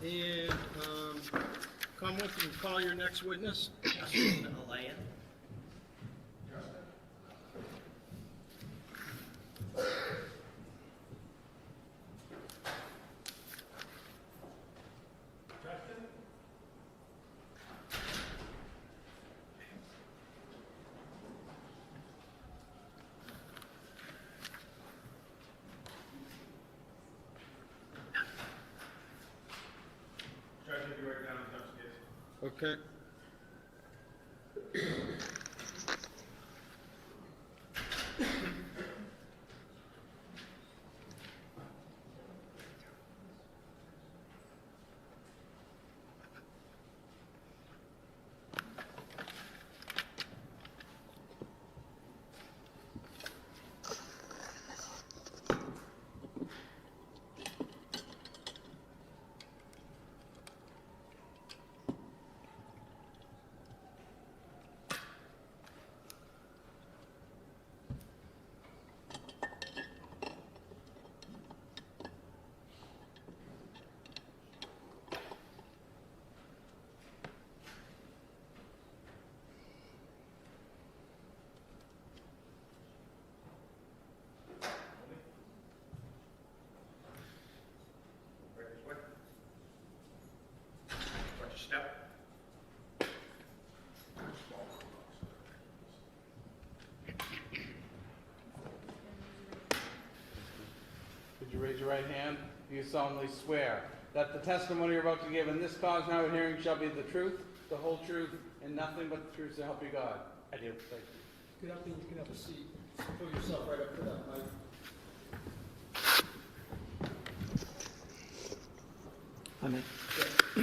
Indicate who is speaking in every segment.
Speaker 1: And come with and call your next witness.
Speaker 2: Aylaian.
Speaker 1: Okay.
Speaker 3: Would you raise your right hand? Do you solemnly swear that the testimony you're about to give in this cause now and hearing shall be the truth, the whole truth, and nothing but the truth to help you God? I do. Thank you.
Speaker 1: Get up and you can have a seat. Put yourself right up to that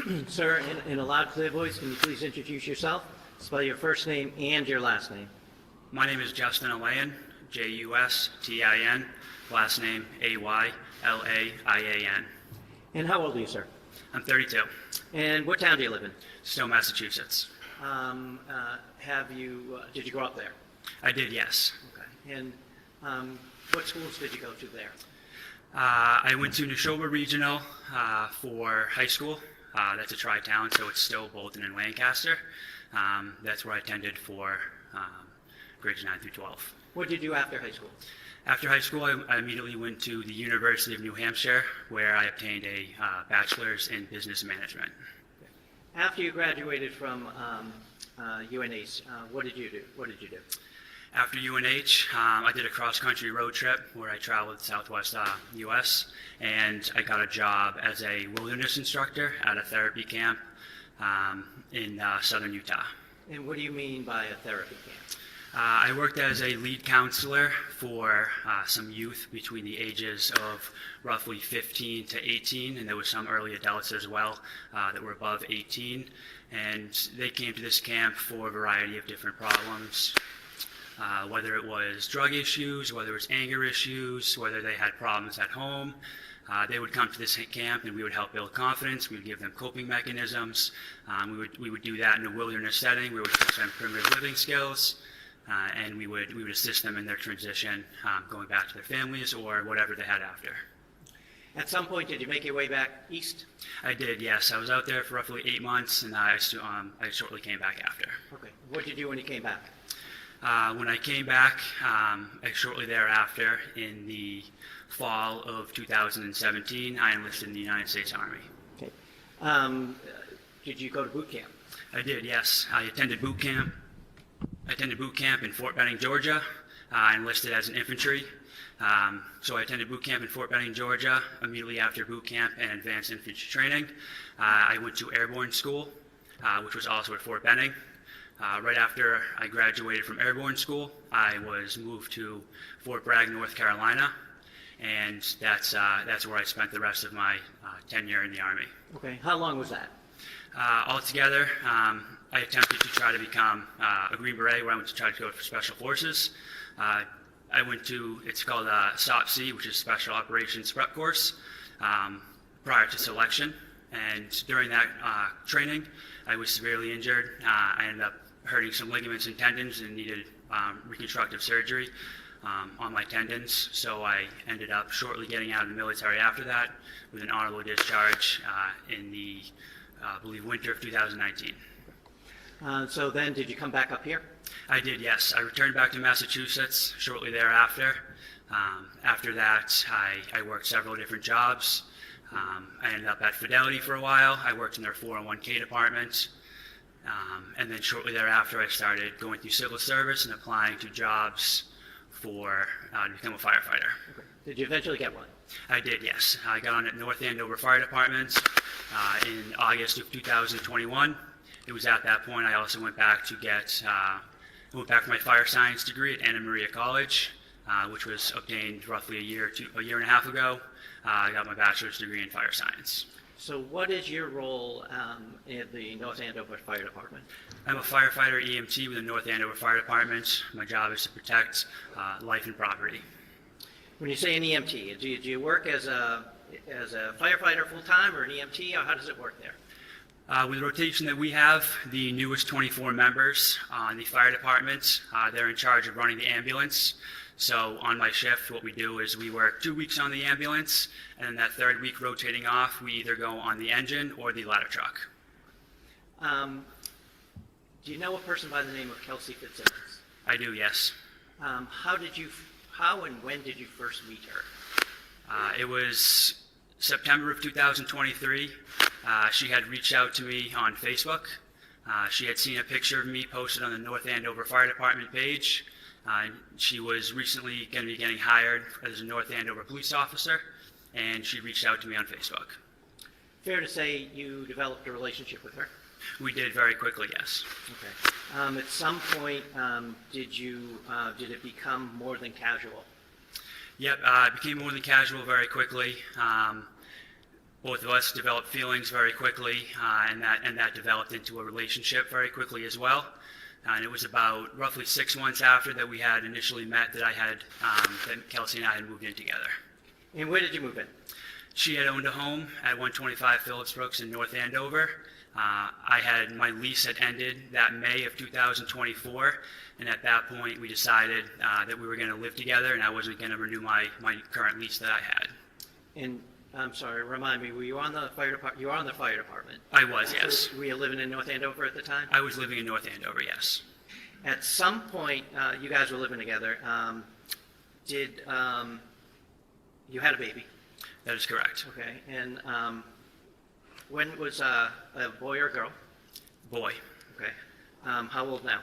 Speaker 1: mic.
Speaker 2: Sir, in a loud, clear voice, can you please introduce yourself? Spell your first name and your last name.
Speaker 4: My name is Justin Aylaian, Justin, last name Aylaian.
Speaker 2: And how old are you, sir?
Speaker 4: I'm 32,
Speaker 2: And what town do you live in?
Speaker 4: Stowe, Massachusetts.
Speaker 2: Did you grow up there?
Speaker 4: I did, yes.
Speaker 2: Okay. And what schools did you go to there?
Speaker 4: I went to Neshoba Regional for high school. That's a tri-town, so it's Stowe, Bolton, and Lancaster. That's where I attended for grades 9 through 12.
Speaker 2: What did you do after high school?
Speaker 4: After high school, I immediately went to the University of New Hampshire, where I obtained a bachelor's in business management.
Speaker 2: After you graduated from UNH, what did you do?
Speaker 4: After UNH, I did a cross-country road trip where I traveled Southwest U.S., and I got a job as a wilderness instructor at a therapy camp in southern Utah.
Speaker 2: And what do you mean by a therapy camp?
Speaker 4: I worked as a lead counselor for some youth between the ages of roughly 15 to 18, and there were some early adults as well that were above 18. And they came to this camp for a variety of different problems, whether it was drug issues, whether it was anger issues, whether they had problems at home. They would come to this camp and we would help build confidence. We would give them coping mechanisms. We would do that in a wilderness setting. We would teach them primitive living skills. And we would assist them in their transition, going back to their families or whatever they had after.
Speaker 2: At some point, did you make your way back east?
Speaker 4: I did, yes. I was out there for roughly 8 months, and I shortly came back after.
Speaker 2: Okay. What did you do when you came back?
Speaker 4: When I came back, shortly thereafter, in the fall of 2017, I enlisted in the United States Army.
Speaker 2: Okay. Did you go to boot camp?
Speaker 4: I did, yes. I attended boot camp in Fort Benning, Georgia. I enlisted as an infantry. So I attended boot camp in Fort Benning, Georgia. Immediately after boot camp and advanced infantry training, I went to airborne school, which was also at Fort Benning. Right after I graduated from airborne school, I was moved to Fort Bragg, North Carolina, and that's where I spent the rest of my tenure in the Army.
Speaker 2: Okay. How long was that?
Speaker 4: Altogether, I attempted to try to become a Green Beret, where I went to try to go for Special Forces. I went to, it's called SOPC, which is Special Operations Prep Course, prior to selection. And during that training, I was severely injured. I ended up hurting some ligaments and tendons and needed reconstructive surgery. on my tendons, so I ended up shortly getting out of the military after that with an honorable discharge in the, I believe, winter of 2019.
Speaker 2: So then, did you come back up here?
Speaker 4: I did, yes. I returned back to Massachusetts shortly thereafter. After that, I worked several different jobs. I ended up at Fidelity for a while. I worked in their 401k department. And then shortly thereafter, I started going through civil service and applying to jobs to become a firefighter.
Speaker 2: Okay. Did you eventually get one?
Speaker 4: I did, yes. I got on at North Andover Fire Department in August of 2021. It was at that point I also went back to for my fire science degree at Anna Maria College, which was obtained roughly a year and a half ago. I got my bachelor's degree in fire science.
Speaker 2: So what is your role in the North Andover Fire Department?
Speaker 4: I'm a firefighter EMT with the North Andover Fire Department. My job is to protect life and property.
Speaker 2: When you say an EMT, do you work as a firefighter full-time or an EMT, or how does it work there?
Speaker 4: With the rotation that we have, the newest 24 members on the fire department, they're in charge of running the ambulance. So on my shift, what we do is we work 2 weeks on the ambulance, and then that third week rotating off, we either go on the engine or the ladder truck.
Speaker 2: Do you know a person by the name of Kelsey Fitzsimmons?
Speaker 4: I do, yes.
Speaker 2: How and when did you first meet her?
Speaker 4: It was September of 2023. She had reached out to me on Facebook. She had seen a picture of me posted on the North Andover Fire Department page. She was recently going to be getting hired as a North Andover police officer, and she reached out to me on Facebook.
Speaker 2: Fair to say you developed a relationship with her?
Speaker 4: We did very quickly, yes.
Speaker 2: Okay. At some point, did it become more than casual?
Speaker 4: Yep, it became more than casual very quickly. Both of us developed feelings very quickly, and that developed into a relationship very quickly as well. And it was about roughly 6 months after that we had initially met that that Kelsey and I had moved in together.
Speaker 2: And where did you move in?
Speaker 4: She had owned a home at 125 Phillips Brooks in North Andover. My lease had ended that May of 2024, and at that point we decided that we were going to live together, and I wasn't going to renew my current lease that I had.
Speaker 2: And I'm sorry, remind me, were you on the fire department? You were on the fire department.
Speaker 4: I was, yes.
Speaker 2: Were you living in North Andover at the time?
Speaker 4: I was living in North Andover, yes.
Speaker 2: At some point, you guys were living together. You had a baby?
Speaker 4: That is correct.
Speaker 2: Okay. And when was a boy or a girl?
Speaker 4: Boy.
Speaker 2: Okay. How old now?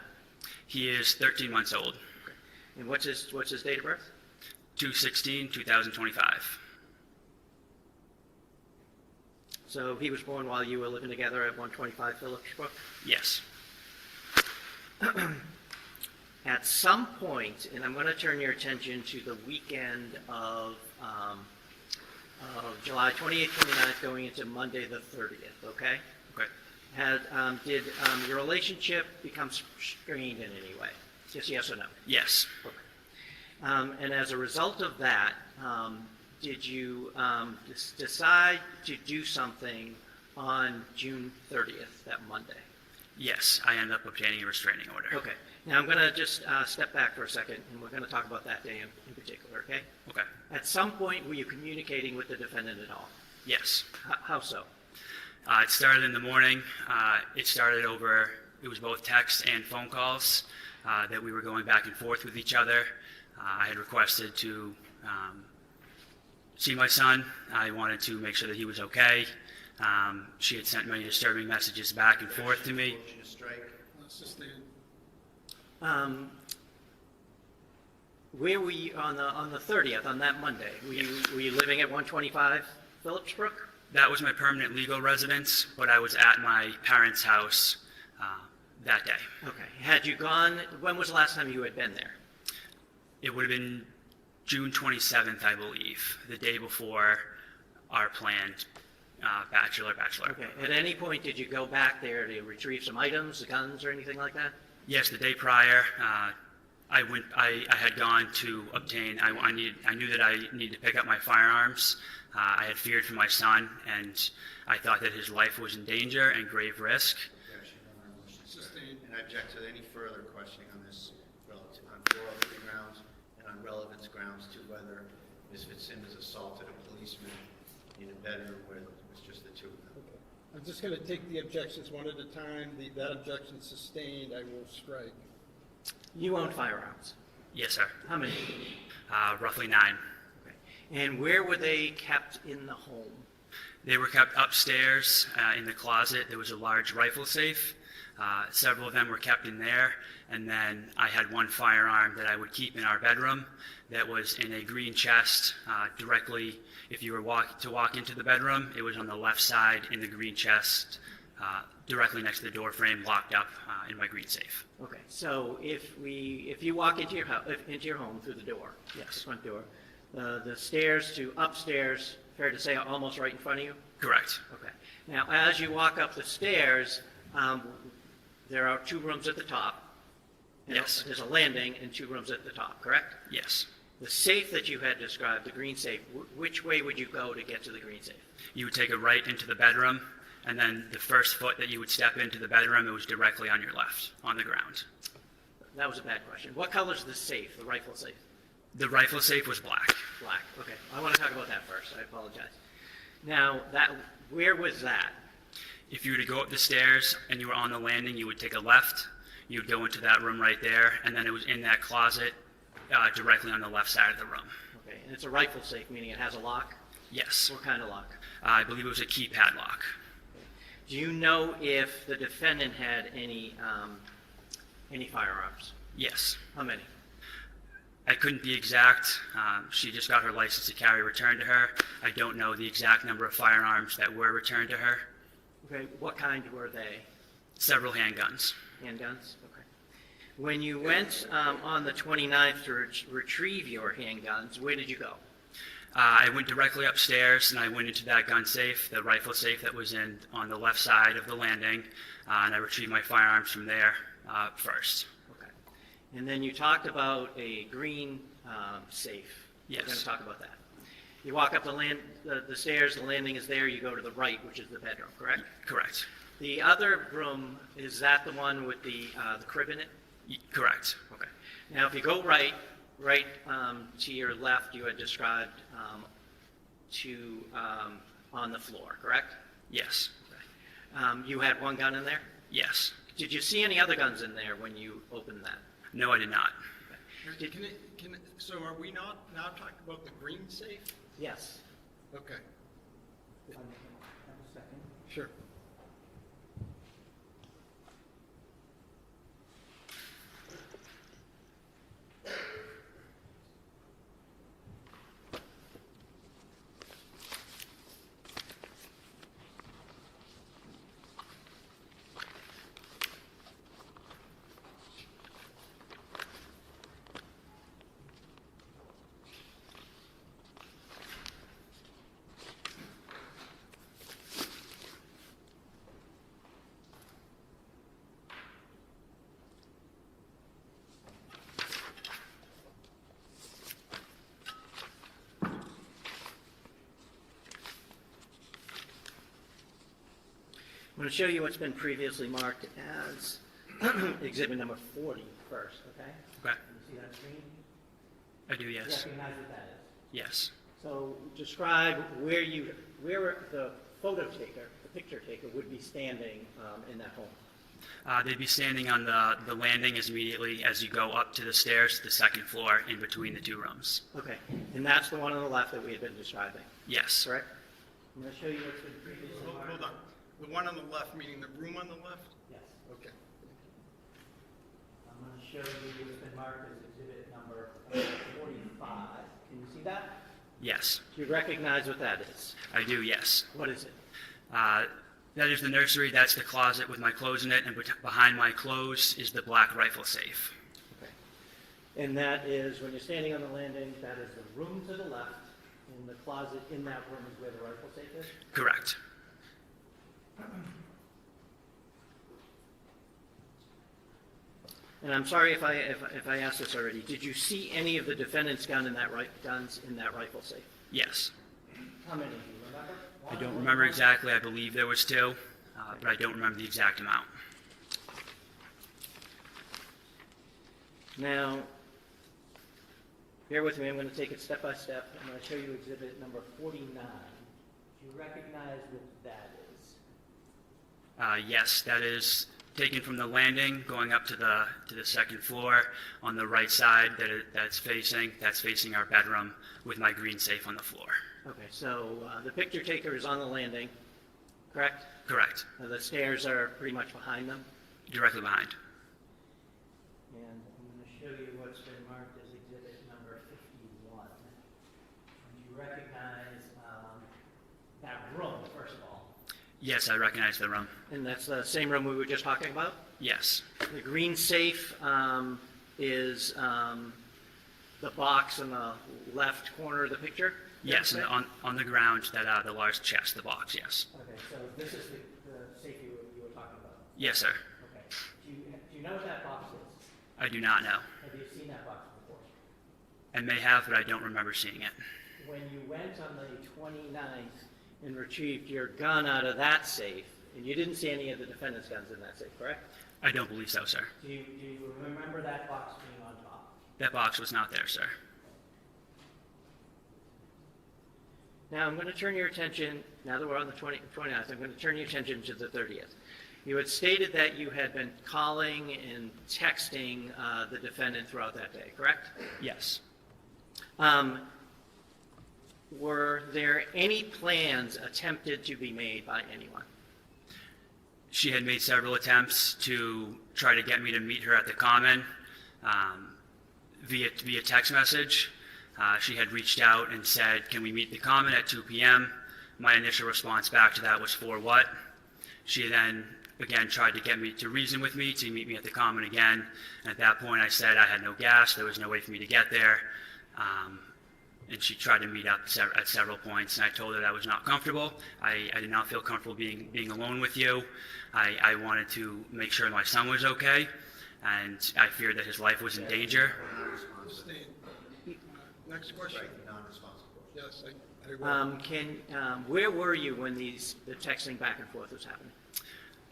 Speaker 4: He is 13 months old.
Speaker 2: Okay. And what's his date of birth?
Speaker 4: 2/16/2025.
Speaker 2: So he was born while you were living together at 125 Phillips Brook?
Speaker 4: Yes.
Speaker 2: At some point, and I'm going to turn your attention to the weekend of July 28th, 29th, going into Monday the 30th, okay?
Speaker 4: Okay.
Speaker 2: Did your relationship become strained in any way? Just yes or no?
Speaker 4: Yes.
Speaker 2: Okay. And as a result of that, did you decide to do something on June 30th, that Monday?
Speaker 4: Yes, I ended up obtaining a restraining order.
Speaker 2: Okay. Now I'm going to just step back for a second, and we're going to talk about that day in particular, okay?
Speaker 4: Okay.
Speaker 2: At some point, were you communicating with the defendant at all?
Speaker 4: Yes.
Speaker 2: How so?
Speaker 4: It started in the morning. It was both text and phone calls that we were going back and forth with each other. I had requested to see my son. I wanted to make sure that he was okay. She had sent many disturbing messages back and forth to me.
Speaker 2: Where were you on the 30th, on that Monday? Were you living at 125 Phillips Brook?
Speaker 4: That was my permanent legal residence, but I was at my parents' house that day.
Speaker 2: Okay. Had you gone, when was the last time you had been there?
Speaker 4: It would have been June 27th, I believe, the day before our planned bachelor.
Speaker 2: Okay. At any point, did you go back there to retrieve some items, guns, or anything like that?
Speaker 4: Yes, the day prior, I had gone to obtain. I knew that I needed to pick up my firearms. I had feared for my son, and I thought that his life was in danger and grave risk.
Speaker 5: And I object to any further questioning on this relative on 403 grounds and on relevance grounds to whether Ms. Fitzsimmons assaulted a policeman in a bedroom where it was just the two of them.
Speaker 1: Okay. I'm just going to take the objections one at a time. That objection sustained, I will strike.
Speaker 2: You own firearms.
Speaker 4: Yes, sir.
Speaker 2: How many?
Speaker 4: Roughly 9.
Speaker 2: Okay. And where were they kept in the home?
Speaker 4: They were kept upstairs in the closet. There was a large rifle safe. Several of them were kept in there. And then I had one firearm that I would keep in our bedroom that was in a green chest directly. If you were to walk into the bedroom, it was on the left side in the green chest, directly next to the door frame, locked up in my green safe.
Speaker 2: Okay, so if you walk into your home through the door, yes, the front door, the stairs to upstairs, fair to say, almost right in front of you?
Speaker 4: Correct.
Speaker 2: Okay. Now, as you walk up the stairs, there are 2 rooms at the top.
Speaker 4: Yes.
Speaker 2: There's a landing and 2 rooms at the top, correct?
Speaker 4: Yes.
Speaker 2: The safe that you had described, the green safe, which way would you go to get to the green safe?
Speaker 4: You would take a right into the bedroom, and then the first foot that you would step into the bedroom, it was directly on your left, on the ground.
Speaker 2: That was a bad question. What color is the safe, the rifle safe?
Speaker 4: The rifle safe was black.
Speaker 2: Black. Okay. I want to talk about that first. I apologize. Now, where was that?
Speaker 4: If you were to go up the stairs and you were on the landing, you would take a left. You would go into that room right there, and then it was in that closet directly on the left side of the room.
Speaker 2: Okay. And it's a rifle safe, meaning it has a lock?
Speaker 4: Yes.
Speaker 2: What kind of lock?
Speaker 4: I believe it was a keypad lock.
Speaker 2: Do you know if the defendant had any firearms?
Speaker 4: Yes.
Speaker 2: How many?
Speaker 4: I couldn't be exact. She just got her license to carry returned to her. I don't know the exact number of firearms that were returned to her.
Speaker 2: Okay. What kind were they?
Speaker 4: Several handguns.
Speaker 2: Handguns? Okay. When you went on the 29th to retrieve your handguns, where did you go?
Speaker 4: I went directly upstairs and I went into that gun safe, the rifle safe that was on the left side of the landing, and I retrieved my firearms from there first.
Speaker 2: Okay. And then you talked about a green safe.
Speaker 4: Yes.
Speaker 2: We're going to talk about that. You walk up the stairs, the landing is there, you go to the right, which is the bedroom, correct?
Speaker 4: Correct.
Speaker 2: The other room, is that the one with the crib in it?
Speaker 4: Correct.
Speaker 2: Okay. Now, if you go right to your left, you had described on the floor, correct?
Speaker 4: Yes.
Speaker 2: Okay. You had one gun in there?
Speaker 4: Yes.
Speaker 2: Did you see any other guns in there when you opened that?
Speaker 4: No, I did not.
Speaker 1: So are we not now talking about the green safe?
Speaker 2: Yes.
Speaker 1: Okay. Sure. I'm going to show you what's been previously marked as exhibit number 40 first, okay?
Speaker 4: Okay.
Speaker 2: You see that screen?
Speaker 4: I do, yes.
Speaker 2: Recognize what that is.
Speaker 4: Yes.
Speaker 2: So describe where the photo taker, the picture taker, would be standing in that home.
Speaker 4: They'd be standing on the landing as immediately as you go up to the stairs to the second floor in between the 2 rooms.
Speaker 2: Okay, and that's the one on the left that we had been describing,
Speaker 4: Yes.
Speaker 2: correct? I'm going to show you what's been previously marked.
Speaker 1: Hold on. The one on the left, meaning the room on the left?
Speaker 2: Yes.
Speaker 1: Okay.
Speaker 2: I'm going to show you what's been marked as exhibit number 45. Can you see that?
Speaker 4: Yes.
Speaker 2: Do you recognize what that is?
Speaker 4: I do, yes.
Speaker 2: What is it?
Speaker 4: That is the nursery. That's the closet with my clothes in it, and behind my clothes is the black rifle safe.
Speaker 2: Okay. And that is, when you're standing on the landing, that is the room to the left, and the closet in that room is where the rifle safe is?
Speaker 4: Correct.
Speaker 2: And I'm sorry if I asked this already. Did you see any of the defendant's guns in that rifle safe?
Speaker 4: Yes.
Speaker 2: How many? Do you remember?
Speaker 4: I don't remember exactly. I believe there was 2, but I don't remember the exact amount.
Speaker 2: Now,
Speaker 1: bear with me, I'm going to take it step by step. I'm going to show you exhibit number 49. Do you recognize what that is?
Speaker 4: Yes, that is taken from the landing, going up to the second floor on the right side that's facing our bedroom with my green safe on the floor.
Speaker 1: Okay, so the picture taker is on the landing, correct?
Speaker 4: Correct.
Speaker 1: The stairs are pretty much behind them.
Speaker 4: Directly behind.
Speaker 1: And I'm going to show you what's been marked as exhibit number 51. Do you recognize that room, first of all?
Speaker 4: Yes, I recognize the room.
Speaker 1: And that's the same room we were just talking about?
Speaker 4: Yes.
Speaker 1: The green safe is the box in the left corner of the picture?
Speaker 4: Yes, and on the ground, the large chest, the box, yes.
Speaker 1: Okay, so this is the safe you were talking about?
Speaker 4: Yes, sir.
Speaker 1: Okay. Do you know what that box is?
Speaker 4: I do not know.
Speaker 1: Have you seen that box before?
Speaker 4: I may have, but I don't remember seeing it.
Speaker 1: When you went on the 29th and retrieved your gun out of that safe, and you didn't see any of the defendant's guns in that safe, correct?
Speaker 4: I don't believe so, sir.
Speaker 1: Do you remember that box being on top?
Speaker 4: That box was not there, sir.
Speaker 1: Now, I'm going to turn your attention, now that we're on the 29th, I'm going to turn your attention to the 30th. You had stated that you had been calling and texting the defendant throughout that day, correct?
Speaker 4: Yes.
Speaker 1: Were there any plans attempted to be made by anyone?
Speaker 4: She had made several attempts to try to get me to meet her at the Common via text message. She had reached out and said, "Can we meet the Common at 2 p.m.?" My initial response back to that was, "For what?" She then again tried to get me to reason with me to meet me at the Common again. And at that point I said I had no gas, there was no way for me to get there. And she tried to meet up at several points, and I told her that I was not comfortable. I did not feel comfortable being alone with you. I wanted to make sure my son was okay, and I feared that his life was in danger.
Speaker 6: Next question.
Speaker 5: Right, non-responsible.
Speaker 6: Yes, I agree.
Speaker 1: Where were you when the texting back and forth was happening?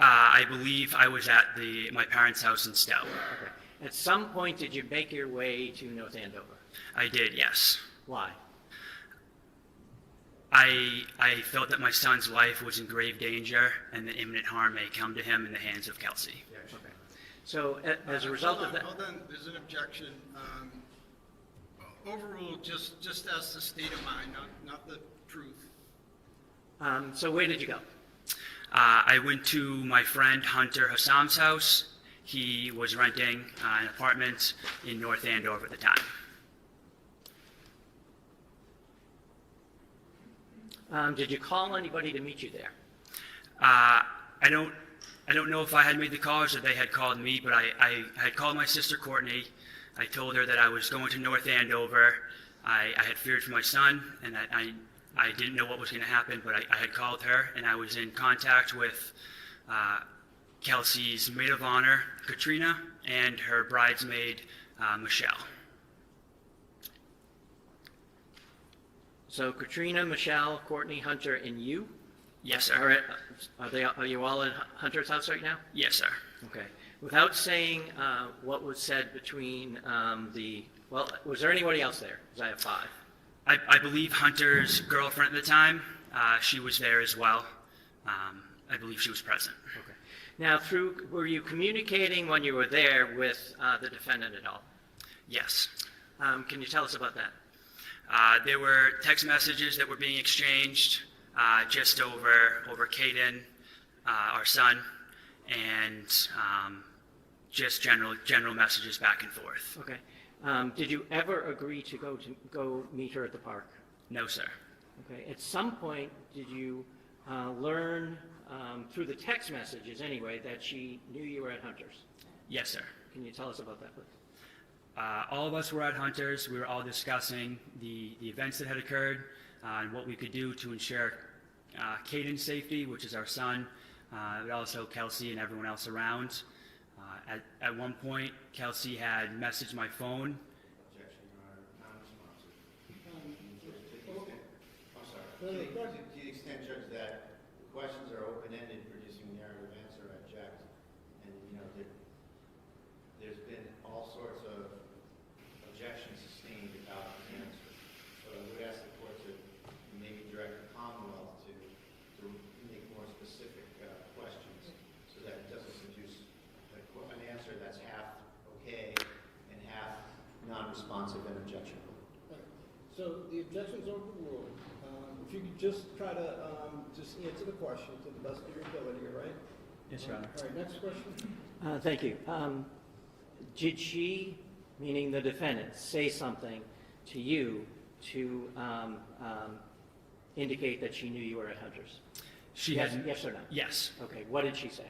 Speaker 4: I believe I was at my parents' house in Stowe.
Speaker 1: Okay. At some point, did you make your way to North Andover?
Speaker 4: I did, yes.
Speaker 1: Why?
Speaker 4: I felt that my son's life was in grave danger and that imminent harm may come to him in the hands of Kelsey.
Speaker 1: Okay. So as a result of that...
Speaker 6: Hold on, there's an objection. Overruled, just as the state of mind, not the truth.
Speaker 1: So where did you go?
Speaker 4: I went to my friend Hunter Hassam's house. He was renting an apartment in North Andover at the time.
Speaker 1: Did you call anybody to meet you there?
Speaker 4: I don't know if I had made the calls or they had called me, but I had called my sister Courtney. I told her that I was going to North Andover. I had feared for my son, and that I didn't know what was going to happen, but I had called her, and I was in contact with Kelsey's maid of honor, Katrina, and her bridesmaid, Michelle.
Speaker 1: So Katrina, Michelle, Courtney, Hunter, and you?
Speaker 4: Yes, sir.
Speaker 1: Are you all at Hunter's house right now?
Speaker 4: Yes, sir.
Speaker 1: Okay. Without saying what was said between well, was there anybody else there? Because I have 5.
Speaker 4: I believe Hunter's girlfriend at the time, she was there as well. I believe she was present.
Speaker 1: Okay. Now, were you communicating when you were there with the defendant at all?
Speaker 4: Yes.
Speaker 1: Can you tell us about that?
Speaker 4: There were text messages that were being exchanged just over Caden, our son, and just general messages back and forth.
Speaker 1: Okay. Did you ever agree to go meet her at the park?
Speaker 4: No, sir.
Speaker 1: Okay. At some point, did you learn through the text messages anyway that she knew you were at Hunter's?
Speaker 4: Yes, sir.
Speaker 1: Can you tell us about that, please?
Speaker 4: All of us were at Hunter's. We were all discussing the events that had occurred and what we could do to ensure Caden's safety, which is our son, but also Kelsey and everyone else around. At one point, Kelsey had messaged my phone.
Speaker 5: Objection, Your Honor, non-responsive. I'm sorry. To the extent, Judge, that the questions are open-ended, producing narrative answer, I object. And, there's been all sorts of objections sustained about
Speaker 7: objection's overruled. If you could just try to just answer the question to the best of your ability, all right?
Speaker 4: Yes, Your Honor.
Speaker 7: All right, next question.
Speaker 2: Thank you. Did she, meaning the defendant, say something to you to indicate that she knew you were at Hunter's?
Speaker 4: She
Speaker 2: Yes,
Speaker 4: had,
Speaker 2: yes or no?
Speaker 4: yes.
Speaker 2: Okay, what did she say?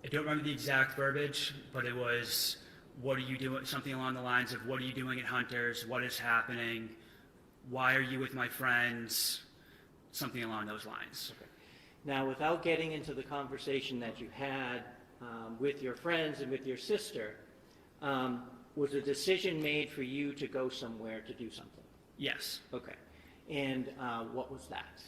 Speaker 4: I don't remember the exact verbiage, but it was, what are you doing, something along the lines of, what are you doing at Hunter's? What is happening? Why are you with my friends? Something along those lines.
Speaker 2: Okay. Now, without getting into the conversation that you had with your friends and with your sister, was a decision made for you to go somewhere to do something?
Speaker 4: Yes.
Speaker 2: Okay. And what was that?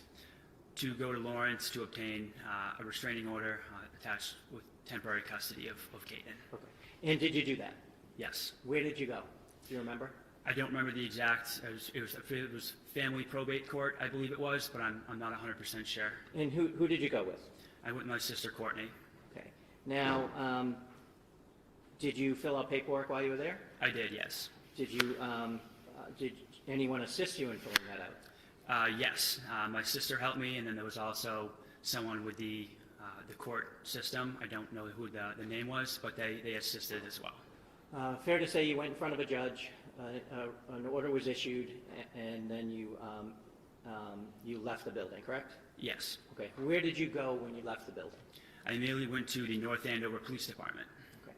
Speaker 4: To go to Lawrence to obtain a restraining order attached with temporary custody of Caden.
Speaker 2: Okay. And did you do that?
Speaker 4: Yes.
Speaker 2: Where did you go? Do you remember?
Speaker 4: I don't remember the exact, it was family probate court, I believe it was, but I'm not 100% sure.
Speaker 2: And who did you go with?
Speaker 4: I went with my sister Courtney.
Speaker 2: Okay. Now, did you fill out paperwork while you were there?
Speaker 4: I did, yes.
Speaker 2: Did anyone assist you in filling that out?
Speaker 4: Yes, my sister helped me, and then there was also someone with the court system. I don't know who the name was, but they assisted as well.
Speaker 2: Fair to say you went in front of a judge, an order was issued, and then you left the building, correct?
Speaker 4: Yes.
Speaker 2: Okay. Where did you go when you left the building?
Speaker 4: I immediately went to the North Andover Police Department.
Speaker 2: Okay.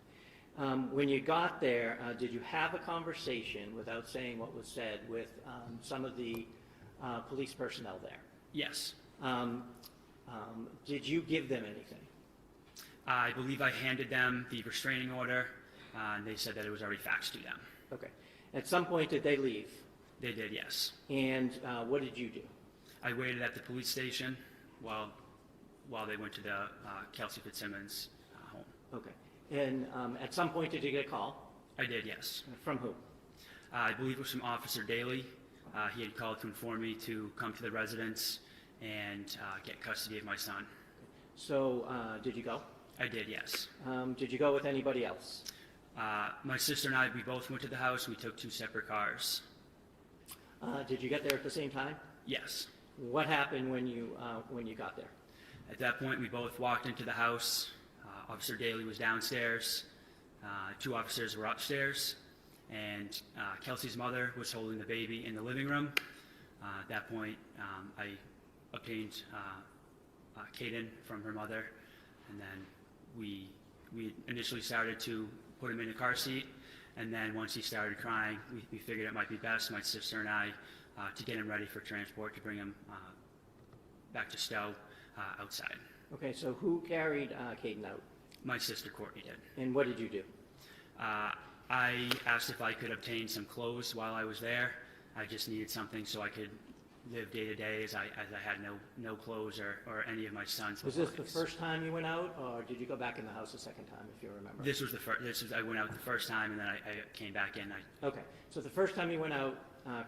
Speaker 2: When you got there, did you have a conversation, without saying what was said, with some of the police personnel there?
Speaker 4: Yes.
Speaker 2: Did you give them anything?
Speaker 4: I believe I handed them the restraining order, and they said that it was already faxed to them.
Speaker 2: Okay. At some point, did they leave?
Speaker 4: They did, yes.
Speaker 2: And what did you do?
Speaker 4: I waited at the police station while they went to the Kelsey Fitzsimmons home.
Speaker 2: Okay. And at some point, did you get a call?
Speaker 4: I did, yes.
Speaker 2: From who?
Speaker 4: I believe it was from Officer Daly. He had called to inform me to come to the residence and get custody of my son.
Speaker 2: So, did you go?
Speaker 4: I did, yes.
Speaker 2: Did you go with anybody else?
Speaker 4: My sister and I, we both went to the house. We took 2 separate cars.
Speaker 2: Did you get there at the same time?
Speaker 4: Yes.
Speaker 2: What happened when you got there?
Speaker 4: At that point, we both walked into the house. Officer Daly was downstairs. 2 officers were upstairs. And Kelsey's mother was holding the baby in the living room. At that point, I obtained Caden from her mother. And then we initially started to put him in a car seat. And then once he started crying, we figured it might be best, my sister and I, to get him ready for transport, to bring him back to Stowe outside.
Speaker 2: Okay, so who carried Caden out?
Speaker 4: My sister Courtney did.
Speaker 2: And what did you do?
Speaker 4: I asked if I could obtain some clothes while I was there. I just needed something so I could live day to day, as I had no clothes or any of my son's
Speaker 2: Was this the
Speaker 4: belongings.
Speaker 2: first time you went out, or did you go back in the house a second time, if you remember?
Speaker 4: This was the first. I went out the first time, and then I came back in.
Speaker 2: Okay, so the first time you went out,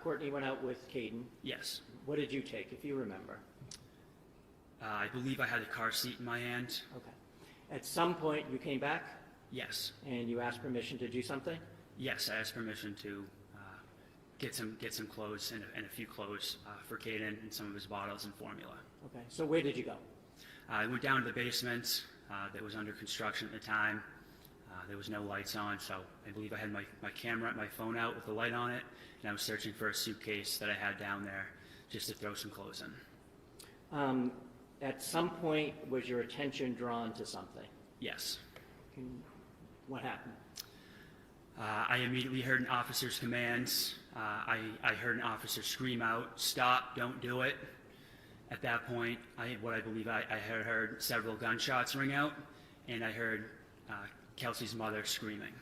Speaker 2: Courtney went out with Caden.
Speaker 4: Yes.
Speaker 2: What did you take, if you remember?
Speaker 4: I believe I had a car seat in my hand.
Speaker 2: Okay. At some point, you came back,
Speaker 4: Yes.
Speaker 2: and you asked permission to do something?
Speaker 4: Yes, I asked permission to get some clothes and a few clothes for Caden and some of his bottles and formula.
Speaker 2: Okay, so where did you go?
Speaker 4: I went down to the basement that was under construction at the time. There was no lights on, so I believe I had my camera, my phone out with the light on it, and I was searching for a suitcase that I had down there just to throw some clothes in.
Speaker 2: At some point, was your attention drawn to something?
Speaker 4: Yes.
Speaker 2: What happened?
Speaker 4: I immediately heard an officer's commands. I heard an officer scream out, "Stop, don't do it." At that point, I believe I had heard several gunshots ring out, and I heard Kelsey's mother screaming.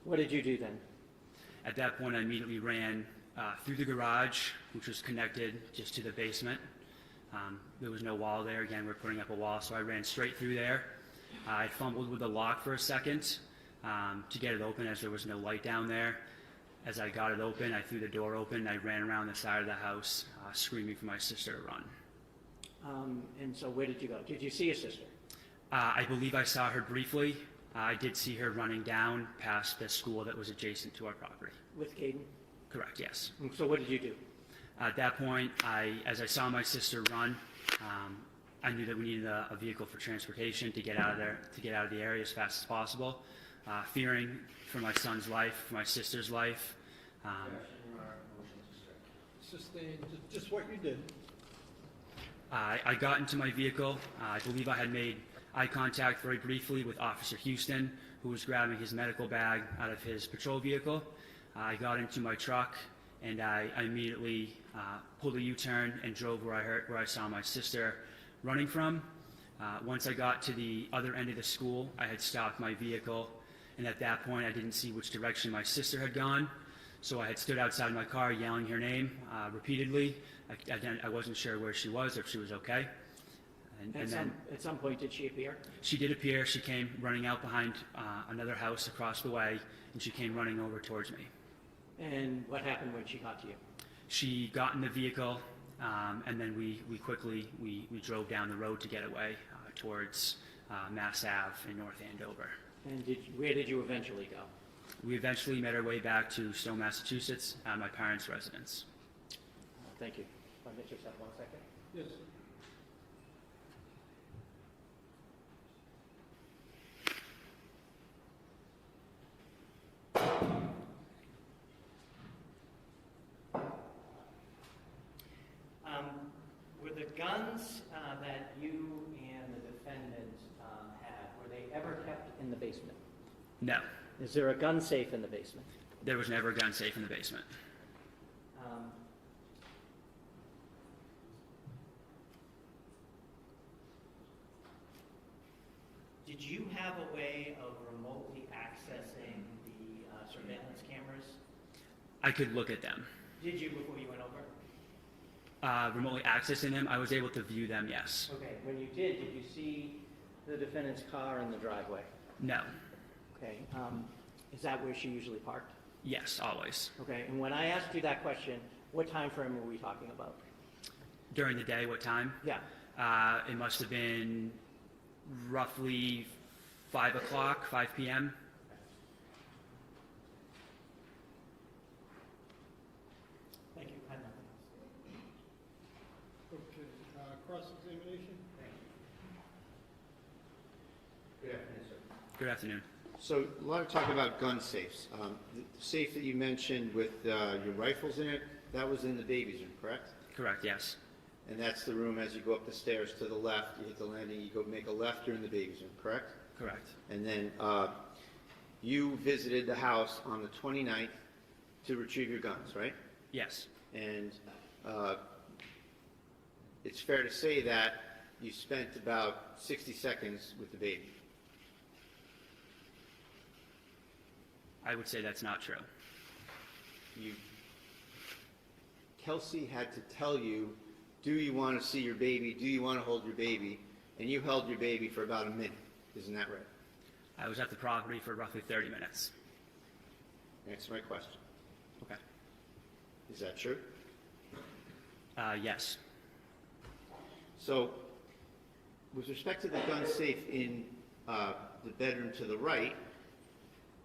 Speaker 2: What did you do then?
Speaker 4: At that point, I immediately ran through the garage, which was connected just to the basement. There was no wall there. Again, we're putting up a wall, so I ran straight through there. I fumbled with the lock for a second to get it open, as there was no light down there. As I got it open, I threw the door open. I ran around the side of the house, screaming for my sister to run.
Speaker 2: And so where did you go? Did you see your sister?
Speaker 4: I believe I saw her briefly. I did see her running down past the school that was adjacent to our property.
Speaker 2: With Caden?
Speaker 4: Correct, yes.
Speaker 2: So what did you do?
Speaker 4: At that point, as I saw my sister run, I knew that we needed a vehicle for transportation to get out of there, to get out of the area as fast as possible. Fearing for my son's life, for my sister's life.
Speaker 7: Sustain, just what you did.
Speaker 4: I got into my vehicle. I believe I had made eye contact very briefly with Officer Houston, who was grabbing his medical bag out of his patrol vehicle. I got into my truck, and I immediately pulled a U-turn and drove where I saw my sister running from. Once I got to the other end of the school, I had stopped my vehicle, and at that point I didn't see which direction my sister had gone, so I had stood outside my car yelling her name repeatedly. I wasn't sure where she was or if she was okay. And then
Speaker 2: At some point, did she appear?
Speaker 4: she did appear. She came running out behind another house across the way, and she came running over towards me.
Speaker 2: And what happened when she got to you?
Speaker 4: She got in the vehicle, and then we quickly drove down the road to get away towards Mass Ave in North Andover.
Speaker 2: And where did you eventually go?
Speaker 4: We eventually made our way back to Stowe, Massachusetts, my parents' residence.
Speaker 2: Thank you. Let me just have 1 second.
Speaker 7: Yes.
Speaker 2: Were the guns that you and the defendant had, were they ever kept in the basement?
Speaker 4: No,
Speaker 2: Is there a gun safe in the basement?
Speaker 4: there was never a gun safe in the basement.
Speaker 2: Um, Did you have a way of remotely accessing the surveillance cameras?
Speaker 4: I could look at them.
Speaker 2: Did you before you went over?
Speaker 4: Remotely accessing them, I was able to view them, yes.
Speaker 2: Okay, when you did you see the defendant's car in the driveway?
Speaker 4: No,
Speaker 2: Okay, is that where she usually parked?
Speaker 4: yes, always.
Speaker 2: Okay, and when I asked you that question, what time frame were we talking about?
Speaker 4: During the day, what time?
Speaker 2: Yeah,
Speaker 4: It must have been roughly 5 o'clock, 5 p.m.
Speaker 2: thank you. I have nothing else.
Speaker 7: Okay, cross-examination?
Speaker 5: Good afternoon, sir.
Speaker 4: Good afternoon.
Speaker 5: So, a lot of talk about gun safes. The safe that you mentioned with your rifles in it, that was in the baby's room, correct?
Speaker 4: Correct, yes.
Speaker 5: And that's the room as you go up the stairs to the left, you hit the landing, you go make a left, you're in the baby's room, correct?
Speaker 4: Correct.
Speaker 5: And then you visited the house on the 29th to retrieve your guns, right?
Speaker 4: Yes.
Speaker 5: And it's fair to say that you spent about 60 seconds with the baby.
Speaker 4: I would say that's not true.
Speaker 5: Kelsey had to tell you, do you want to see your baby? Do you want to hold your baby? And you held your baby for about a minute. Isn't that right?
Speaker 4: I was at the property for roughly 30 minutes.
Speaker 5: Answer my question.
Speaker 4: Okay.
Speaker 5: Is that true?
Speaker 4: Yes.
Speaker 5: So, with respect to the gun safe in the bedroom to the right,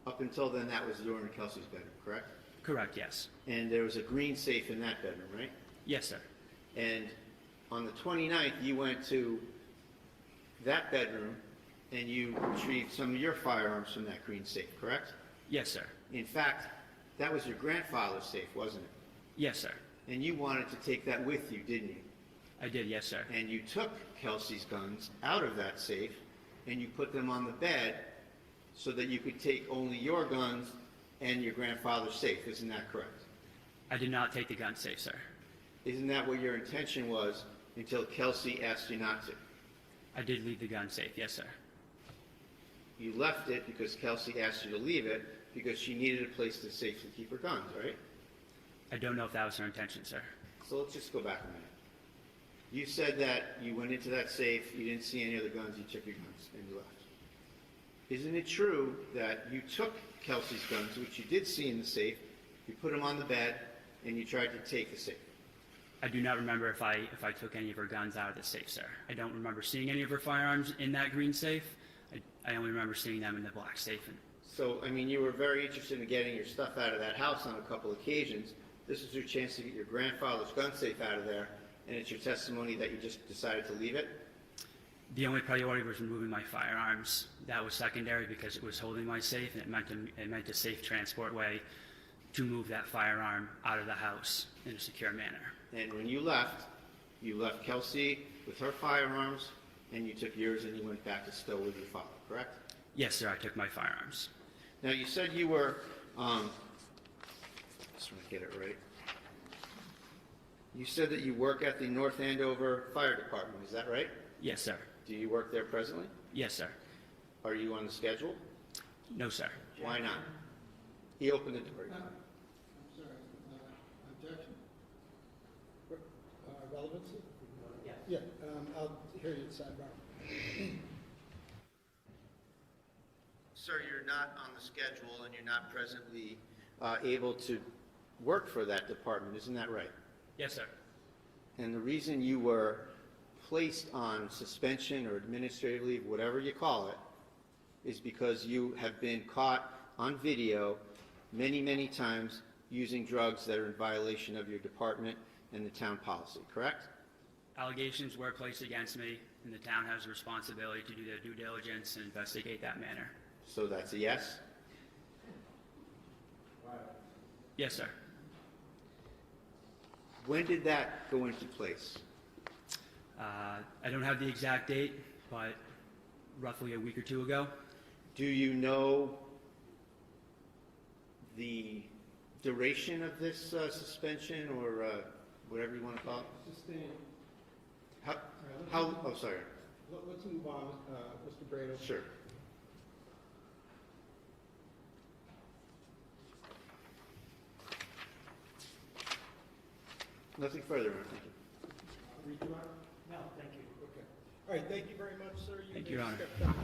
Speaker 5: up until then that was your and Kelsey's bedroom, correct?
Speaker 4: Correct, yes.
Speaker 5: And there was a green safe in that bedroom, right?
Speaker 4: Yes, sir.
Speaker 5: And on the 29th, you went to that bedroom and you retrieved some of your firearms from that green safe, correct?
Speaker 4: Yes, sir.
Speaker 5: In fact, that was your grandfather's safe, wasn't it?
Speaker 4: Yes, sir.
Speaker 5: And you wanted to take that with you, didn't you?
Speaker 4: I did, yes, sir.
Speaker 5: And you took Kelsey's guns out of that safe and you put them on the bed so that you could take only your guns and your grandfather's safe. Isn't that correct?
Speaker 4: I did not take the gun safe, sir.
Speaker 5: Isn't that what your intention was until Kelsey asked you not to?
Speaker 4: I did leave the gun safe, yes, sir.
Speaker 5: You left it because Kelsey asked you to leave it because she needed a place to safely keep her guns, right?
Speaker 4: I don't know if that was her intention, sir.
Speaker 5: So let's just go back a minute. You said that you went into that safe, you didn't see any other guns, you took your guns, and you left. Isn't it true that you took Kelsey's guns, which you did see in the safe, you put them on the bed, and you tried to take the safe?
Speaker 4: I do not remember if I took any of her guns out of the safe, sir. I don't remember seeing any of her firearms in that green safe. I only remember seeing them in the black Stephen.
Speaker 5: So, I mean, you were very interested in getting your stuff out of that house on a couple occasions. This was your chance to get your grandfather's gun safe out of there, and it's your testimony that you just decided to leave it?
Speaker 4: The only priority was removing my firearms. That was secondary because it was holding my safe, and it meant a safe transport way to move that firearm out of the house in a secure manner.
Speaker 5: And when you left Kelsey with her firearms, and you took yours and you went back to Stowe with your father, correct?
Speaker 4: Yes, sir, I took my firearms.
Speaker 5: Now, you said you were, just want to get it right. You said that you work at the North Andover Fire Department, is that right?
Speaker 4: Yes, sir.
Speaker 5: Do you work there presently?
Speaker 4: Yes, sir.
Speaker 5: Are you on the schedule?
Speaker 4: No, sir.
Speaker 5: Why not? He opened the door.
Speaker 7: I'm sorry, objection? Relevancy? Yeah, I'll hear you at sidebar.
Speaker 5: Sir, you're not on the schedule and you're not presently able to work for that department, isn't that right?
Speaker 4: Yes, sir.
Speaker 5: And the reason you were placed on suspension or administrative leave, whatever you call it, is because you have been caught on video many, many times using drugs that are in violation of your department and the town policy, correct?
Speaker 4: Allegations were placed against me, and the town has a responsibility to do their due diligence and investigate that matter.
Speaker 5: So that's a yes?
Speaker 4: Yes, sir.
Speaker 5: When did that go into place?
Speaker 4: I don't have the exact date, but roughly a week or two ago.
Speaker 5: Do you know the duration of this suspension or whatever you want to call it?
Speaker 7: Sustained.
Speaker 5: Oh, sorry.
Speaker 7: Let's move on, Mr. Brado.
Speaker 5: Sure. Nothing further, thank you.
Speaker 7: Read you out?
Speaker 1: No, thank you.
Speaker 7: Okay. All right, thank you very much, sir.
Speaker 4: Thank you, Your
Speaker 7: may
Speaker 4: Honor.
Speaker 7: step down.